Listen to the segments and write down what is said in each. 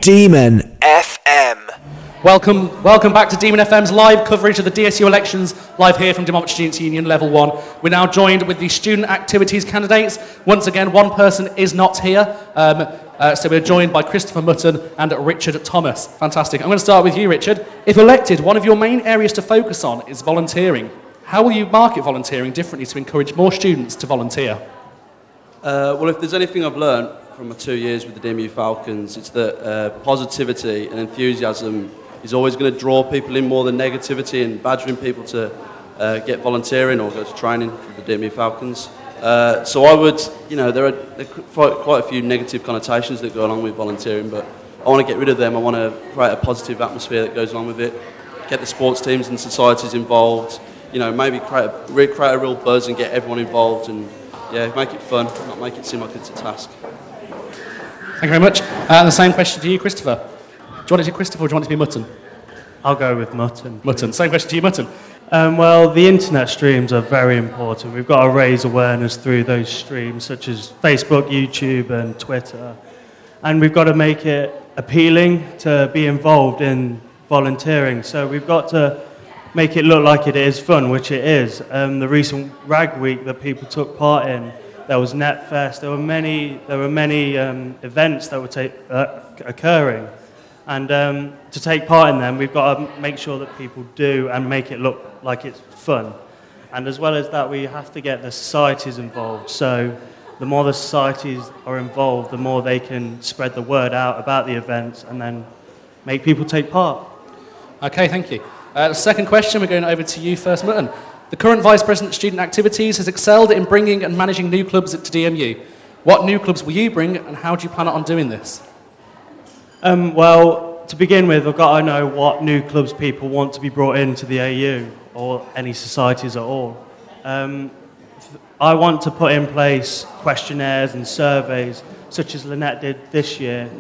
Demon FM. Welcome back to Demon FM's live coverage of the DSU elections, live here from De Montfort Students' Union Level 1. We're now joined with the student activities candidates. Once again, one person is not here, so we're joined by Christopher Mutton and Richard Thomas. Fantastic. I'm going to start with you, Richard. If elected, one of your main areas to focus on is volunteering. How will you market volunteering differently to encourage more students to volunteer? Well, if there's anything I've learned from my 2 years with the DMU Falcons, it's that positivity and enthusiasm is always going to draw people in more than negativity and badgering people to get volunteering or go to training for the DMU Falcons. So I would, there are quite a few negative connotations that go along with volunteering, but I want to get rid of them. I want to create a positive atmosphere that goes along with it, get the sports teams and societies involved, maybe create a real buzz and get everyone involved and make it fun, not make it seem like it's a task. Thank you very much. The same question to you, Christopher. Do you want it to be Christopher or do you want it to be Mutton? I'll go with Mutton. Mutton. Same question to you, Mutton. Well, the internet streams are very important. We've got to raise awareness through those streams, such as Facebook, YouTube, and Twitter. And we've got to make it appealing to be involved in volunteering. So we've got to make it look like it is fun, which it is. The recent Rag Week that people took part in, there was NetFest. There were many events that were occurring. And to take part in them, we've got to make sure that people do and make it look like it's fun. And as well as that, we have to get the societies involved. So the more the societies are involved, the more they can spread the word out about the events and then make people take part. Okay, thank you. The second question, we're going over to you first, Mutton. The current Vice President of Student Activities has excelled in bringing and managing new clubs to DMU. What new clubs will you bring and how do you plan on doing this? Well, to begin with, I've got to know what new clubs people want to be brought into the AU or any societies at all. I want to put in place questionnaires and surveys, such as Lynette did this year,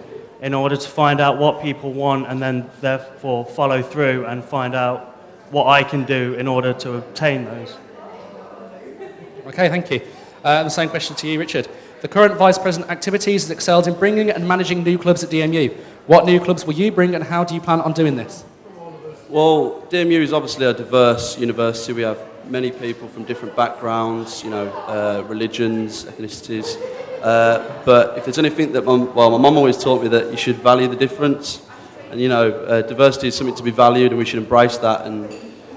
in order to find out what people want and then therefore follow through and find out what I can do in order to obtain those. Okay, thank you. The same question to you, Richard. The current Vice President Activities has excelled in bringing and managing new clubs at DMU. What new clubs will you bring and how do you plan on doing this? Well, DMU is obviously a diverse university. We have many people from different backgrounds, religions, ethnicities. But if there's anything that my mum always taught me that you should value the difference. And, diversity is something to be valued and we should embrace that. And,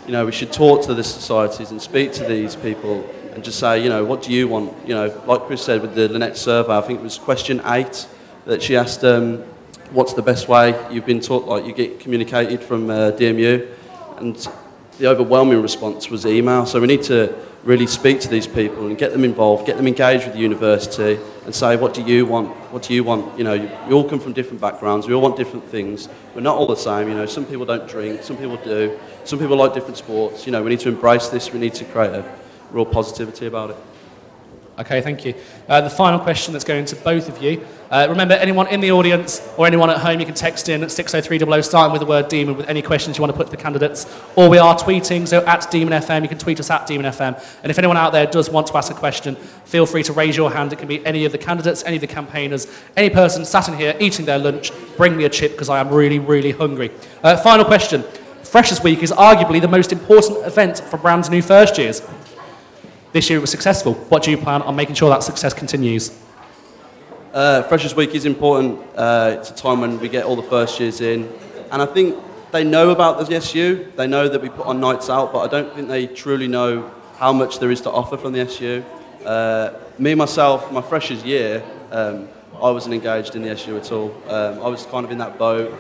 we should talk to the societies and speak to these people and just say, what do you want? Like Chris said with the Lynette survey, I think it was question 8 that she asked, what's the best way you've been taught, like you get communicated from DMU? And the overwhelming response was email. So we need to really speak to these people and get them involved, get them engaged with the university and say, what do you want? What do you want? We all come from different backgrounds. We all want different things. We're not all the same. Some people don't drink, some people do. Some people like different sports. We need to embrace this. We need to create a real positivity about it. Okay, thank you. The final question that's going to both of you. Remember, anyone in the audience or anyone at home, you can text in at 60300, starting with the word Demon, with any questions you want to put to the candidates. Or we are tweeting, so at Demon FM, you can tweet us at Demon FM. And if anyone out there does want to ask a question, feel free to raise your hand. It can be any of the candidates, any of the campaigners, any person sat in here eating their lunch. Bring me a chip because I am really, really hungry. Final question. Freshers Week is arguably the most important event for brand new first years. This year it was successful. What do you plan on making sure that success continues? Freshers Week is important. It's a time when we get all the first years in. And I think they know about the SU. They know that we put on nights out, but I don't think they truly know how much there is to offer from the SU. Me, myself, my freshers year, I wasn't engaged in the SU at all. I was kind of in that boat.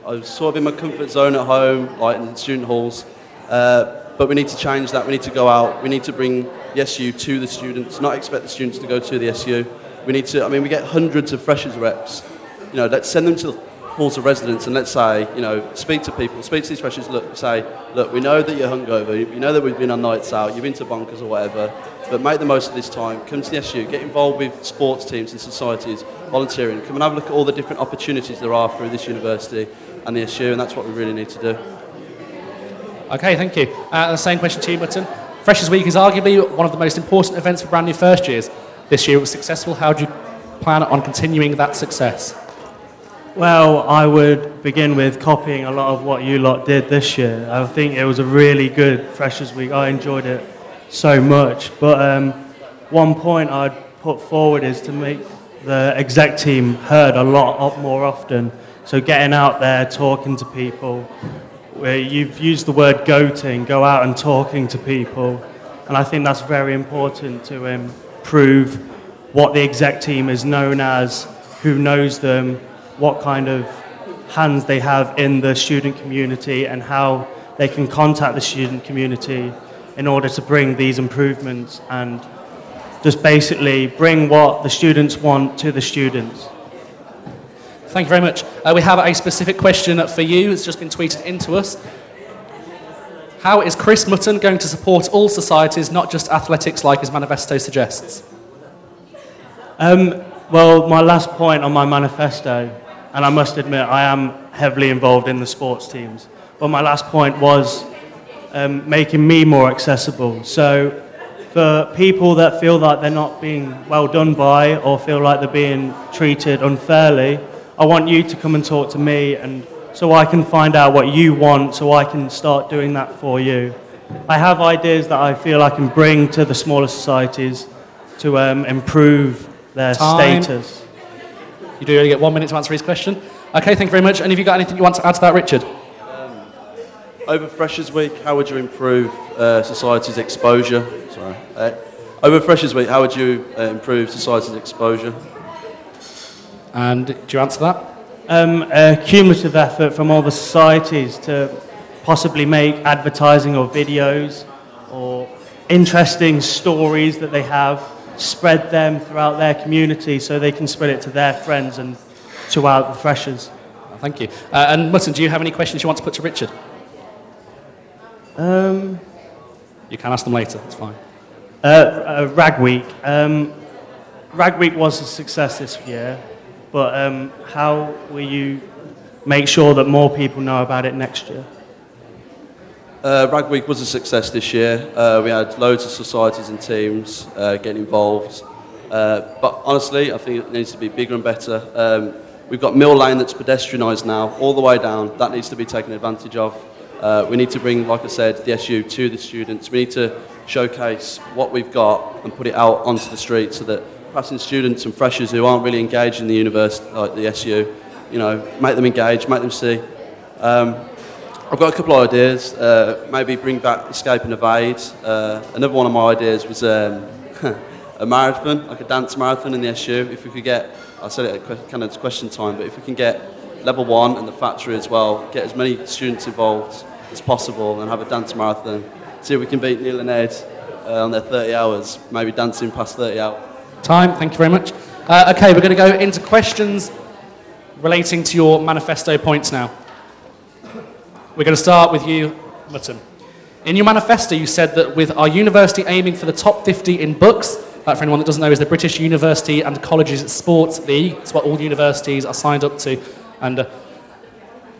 I was sort of in my comfort zone at home, like in the student halls. But we need to change that. We need to go out. We need to bring the SU to the students, not expect the students to go to the SU. We need to, we get hundreds of freshers reps. Let's send them to the halls of residence and let's say, speak to people, speak to these freshers, look, we know that you're hungover, you know that we've been on nights out, you've been to bonkers or whatever, but make the most of this time. Come to the SU, get involved with sports teams and societies, volunteering. Come and have a look at all the different opportunities there are through this university and the SU, and that's what we really need to do. Okay, thank you. The same question to you, Mutton. Freshers Week is arguably one of the most important events for brand new first years. This year it was successful. How do you plan on continuing that success? Well, I would begin with copying a lot of what you lot did this year. I think it was a really good Freshers Week. I enjoyed it so much. But one point I'd put forward is to make the exec team heard a lot more often. So getting out there, talking to people. Where you've used the word goating, go out and talking to people. And I think that's very important to improve what the exec team is known as, who knows them, what kind of hands they have in the student community, and how they can contact the student community in order to bring these improvements and just basically bring what the students want to the students. Thank you very much. We have a specific question for you. It's just been tweeted into us. How is Chris Mutton going to support all societies, not just athletics, like his manifesto suggests? Well, my last point on my manifesto, and I must admit I am heavily involved in the sports teams, but my last point was making me more accessible. So for people that feel like they're not being well done by or feel like they're being treated unfairly, I want you to come and talk to me, and so I can find out what you want, so I can start doing that for you. I have ideas that I feel I can bring to the smaller societies to improve their status. You do only get 1 minute to answer his question. Okay, thank you very much. And have you got anything you want to add to that, Richard? Over Freshers Week, how would you improve society's exposure? Over Freshers Week, how would you improve society's exposure? And do you answer that? A cumulative effort from all the societies to possibly make advertising or videos or interesting stories that they have, spread them throughout their community so they can spread it to their friends and throughout the freshers. Thank you. And Mutton, do you have any questions you want to put to Richard? You can ask them later, it's fine. Rag Week. Rag Week was a success this year, but how will you make sure that more people know about it next year? Rag Week was a success this year. We had loads of societies and teams getting involved. But honestly, I think it needs to be bigger and better. We've got Mill Lane that's pedestrianised now, all the way down. That needs to be taken advantage of. We need to bring, like I said, DSU to the students. We need to showcase what we've got and put it out onto the street so that passing students and freshers who aren't really engaged in the university, like the SU, you know, make them engage, make them see. I've got a couple of ideas. Maybe bring back Escape and Evade. Another one of my ideas was a marathon, like a dance marathon in the SU. If we could get, I said it at kind of question time, but if we can get level 1 and the factory as well, get as many students involved as possible and have a dance marathon. See if we can beat Neil and Ed on their 30 hours, maybe dancing past 30 hours. Time, thank you very much. Okay, we're going to go into questions relating to your manifesto points now. We're going to start with you, Mutton. In your manifesto, you said that with our university aiming for the top 50 in books, that for anyone that doesn't know is the British University and Colleges Sports League. It's what all universities are signed up to, and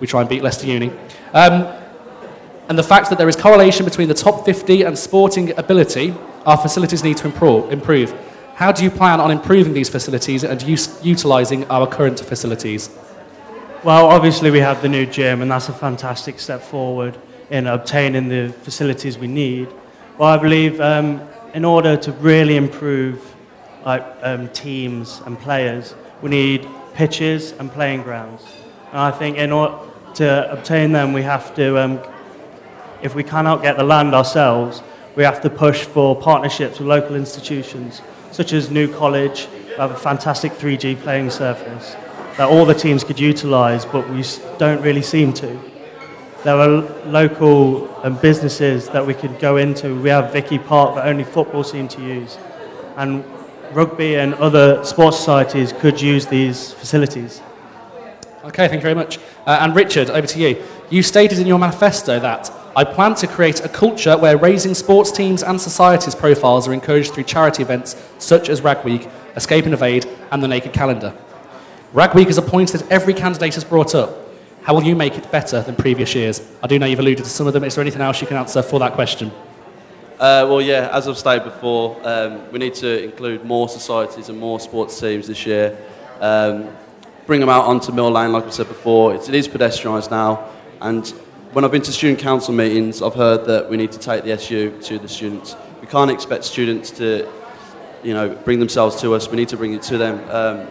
we try and beat Leicester Uni. And the fact that there is correlation between the top 50 and sporting ability, our facilities need to improve. How do you plan on improving these facilities and utilising our current facilities? Well, obviously we have the new gym, and that's a fantastic step forward in obtaining the facilities we need. Well, I believe in order to really improve teams and players, we need pitches and playing grounds. And I think in order to obtain them, we have to, if we cannot get the land ourselves, we have to push for partnerships with local institutions, such as New College. We have a fantastic 3G playing surface that all the teams could utilise, but we don't really seem to. There are local businesses that we could go into. We have Vicky Park that only football seem to use. And rugby and other sports societies could use these facilities. Okay, thank you very much. And Richard, over to you. You stated in your manifesto that I plan to create a culture where raising sports teams and societies' profiles are encouraged through charity events such as Rag Week, Escape and Evade, and the Naked Calendar. Rag Week is a point that every candidate has brought up. How will you make it better than previous years? I do know you've alluded to some of them. Is there anything else you can answer for that question? Well, yeah, as I've stated before, we need to include more societies and more sports teams this year. bring them out onto Mill Lane, like I said before. It is pedestrianised now, and when I've been to student council meetings, I've heard that we need to take the SU to the students. We can't expect students to, bring themselves to us. We need to bring it to them.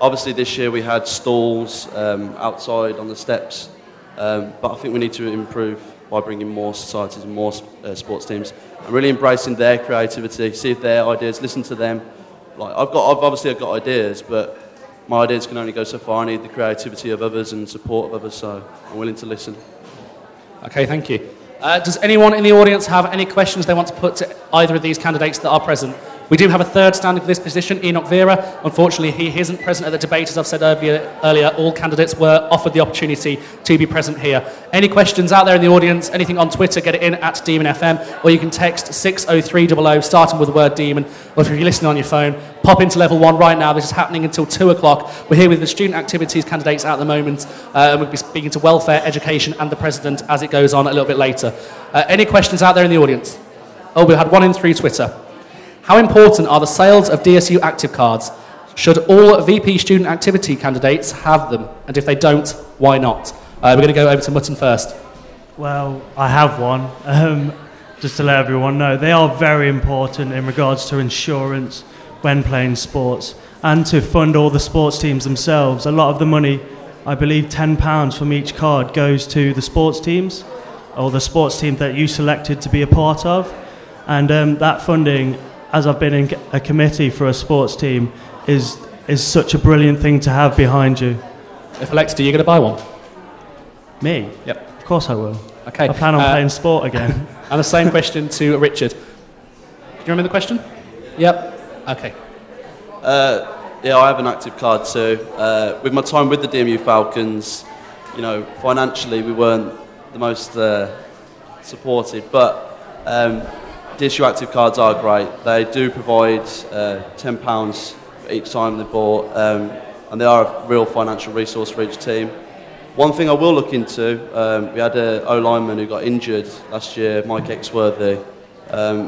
Obviously, this year we had stalls outside on the steps, but I think we need to improve by bringing more societies and more sports teams and really embracing their creativity, see if their ideas, listen to them. I've obviously got ideas, but my ideas can only go so far. I need the creativity of others and support of others, so I'm willing to listen. Okay, thank you. Does anyone in the audience have any questions they want to put to either of these candidates that are present? We do have a third standing for this position, Enoch Vera. Unfortunately, he isn't present at the debate. As I've said earlier, all candidates were offered the opportunity to be present here. Any questions out there in the audience? Anything on Twitter, get it in at Demon FM, or you can text 60300, starting with the word Demon, or if you're listening on your phone, pop into level 1 right now. This is happening until 2 o'clock. We're here with the student activities candidates at the moment, and we'll be speaking to welfare, education, and the president as it goes on a little bit later. Any questions out there in the audience? Oh, we had one in through Twitter. How important are the sales of DSU active cards? Should all VP student activity candidates have them? And if they don't, why not? We're going to go over to Mutton first. Well, I have one. Just to let everyone know, they are very important in regards to insurance when playing sports and to fund all the sports teams themselves. A lot of the money, I believe £10 from each card, goes to the sports teams or the sports team that you selected to be a part of. And that funding, as I've been in a committee for a sports team, is such a brilliant thing to have behind you. If elected, are you going to buy one? Me? Yep. Of course I will. Okay. I plan on playing sport again. And the same question to Richard. Do you remember the question? Yep. Okay. Yeah, I have an active card too. With my time with the DMU Falcons, financially we weren't the most supported, but DSU active cards are great. They do provide £10 for each time they're bought, and they are a real financial resource for each team. One thing I will look into, we had an O-lineman who got injured last year, Mike Exworthy.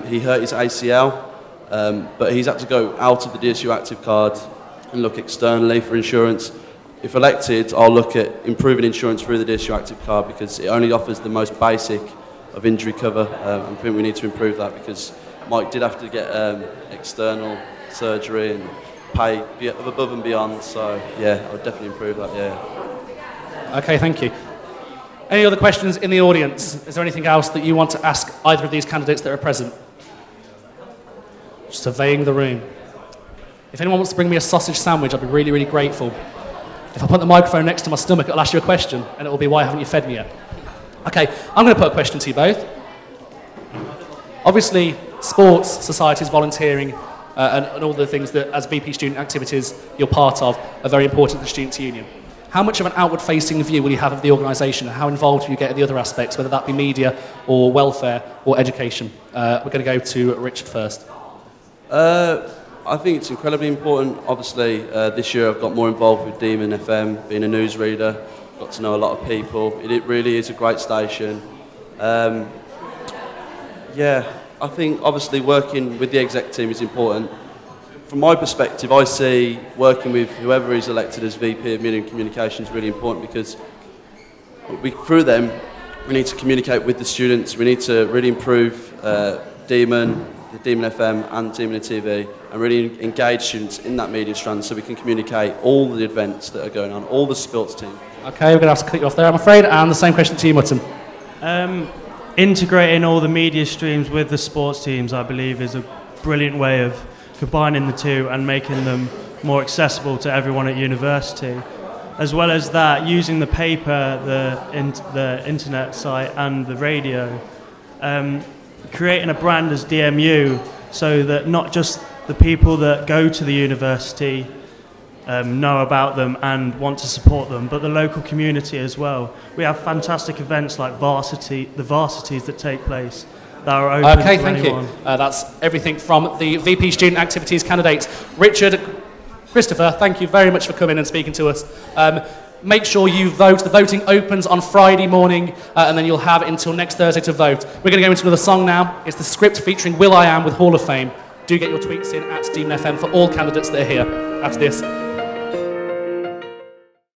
He hurt his ACL, but he's had to go out of the DSU active card and look externally for insurance. If elected, I'll look at improving insurance through the DSU active card because it only offers the most basic of injury cover. I think we need to improve that because Mike did have to get external surgery and pay above and beyond. So yeah, I'll definitely improve that. Yeah. Okay, thank you. Any other questions in the audience? Is there anything else that you want to ask either of these candidates that are present? Just surveying the room. If anyone wants to bring me a sausage sandwich, I'd be really, really grateful. If I put the microphone next to my stomach, it'll ask you a question, and it will be, why haven't you fed me yet? Okay, I'm going to put a question to you both. Obviously, sports, societies, volunteering, and all the things that, as VP student activities, you're part of, are very important to the Students' Union. How much of an outward-facing view will you have of the organisation, and how involved will you get in the other aspects, whether that be media or welfare or education? We're going to go to Richard first. I think it's incredibly important. Obviously, this year I've got more involved with Demon FM, being a newsreader, got to know a lot of people. It really is a great station. Yeah, I think obviously working with the exec team is important. From my perspective, I see working with whoever is elected as VP of Media and Communications really important because through them, we need to communicate with the students. We need to really improve Demon, the Demon FM and Demon TV, and really engage students in that media strand so we can communicate all the events that are going on, all the sports teams. Okay, we're going to have to cut you off there, I'm afraid. And the same question to you, Mutton. Integrating all the media streams with the sports teams, I believe, is a brilliant way of combining the two and making them more accessible to everyone at university. As well as that, using the paper, the internet site and the radio, creating a brand as DMU so that not just the people that go to the university know about them and want to support them, but the local community as well. We have fantastic events like the varsities that take place that are open to anyone. You. That's everything from the VP Student Activities candidates. Richard, Christopher, thank you very much for coming and speaking to us. Make sure you vote. The voting opens on Friday morning, and then you'll have until next Thursday to vote. We're going to go into another song now. It's the script featuring Will I Am with Hall of Fame. Do get your tweets in at Demon FM for all candidates that are here after this.